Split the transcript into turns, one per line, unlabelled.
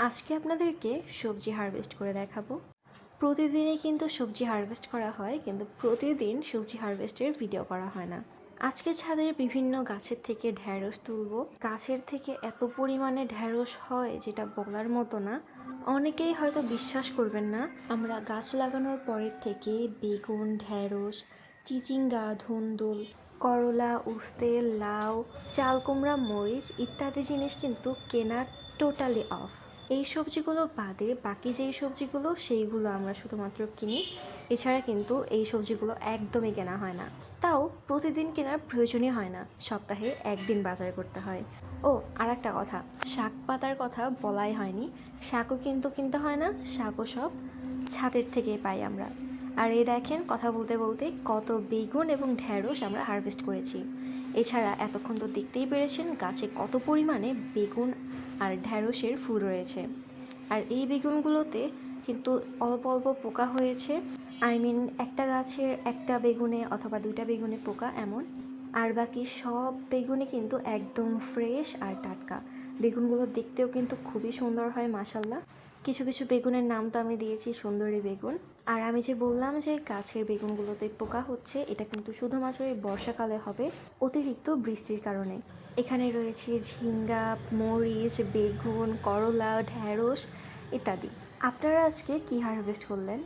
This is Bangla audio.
আজকে আপনাদেরকে সবজি হারভেস্ট করে দেখাবো। প্রতিদিনই কিন্তু সবজি হারভেস্ট করা হয়, কিন্তু প্রতিদিন সবজি হারভেস্টের ভিডিও করা হয় না। আজকে ছাদের বিভিন্ন গাছের থেকে ঢ্যাঁড়স তুলবো। গাছের থেকে এত পরিমাণে ঢ্যাঁড়স হয় যেটা বলার মতো না। অনেকেই হয়তো বিশ্বাস করবেন না, আমরা গাছ লাগানোর পরের থেকে বেগুন, ঢ্যাঁড়স, চিচিঙ্গা, ধুন্দুল, করলা, উস্তে, লাউ, চাল কুমড়া, মরিচ ইত্যাদি জিনিস কিন্তু কেনা টোটালি অফ। এই সবজিগুলো বাদে বাকি যেই সবজিগুলো সেইগুলো আমরা শুধুমাত্র কিনি। এছাড়া কিন্তু এই সবজিগুলো একদমই কেনা হয় না। তাও প্রতিদিন কেনার প্রয়োজনই হয় না, সপ্তাহে একদিন বাজার করতে হয়। ও আর একটা কথা, শাক পাতার কথা বলাই হয়নি। শাকও কিন্তু কিনতে হয় না, শাকও সব ছাদের থেকে পাই আমরা। আর এই দেখেন, কথা বলতে বলতে কত বেগুন এবং ঢ্যাঁড়স আমরা হারভেস্ট করেছি। এছাড়া এতক্ষণ তো দেখতেই পেরেছেন গাছে কত পরিমাণে বেগুন আর ঢ্যাঁড়সের ফুল রয়েছে। আর এই বেগুনগুলোতে কিন্তু অল্প অল্প পোকা হয়েছে। একটা গাছের একটা বেগুনে অথবা দুইটা বেগুনে পোকা এমন। আর বাকি সব বেগুনই কিন্তু একদম ফ্রেশ আর টাটকা। বেগুনগুলো দেখতেও কিন্তু খুবই সুন্দর হয় মাশাল্লাহ। কিছু কিছু বেগুনের নাম তো আমি দিয়েছি সুন্দরী বেগুন। আর আমি যে বললাম যে গাছের বেগুনগুলোতে পোকা হচ্ছে, এটা কিন্তু শুধুমাত্র এই বর্ষাকালে হবে, অতিরিক্ত বৃষ্টির কারণে। এখানে রয়েছে ঝিঙ্গা, মরিচ, বেগুন, করলা, ঢ্যাঁড়স ইত্যাদি। আপনারা আজকে কি হারভেস্ট করলেন?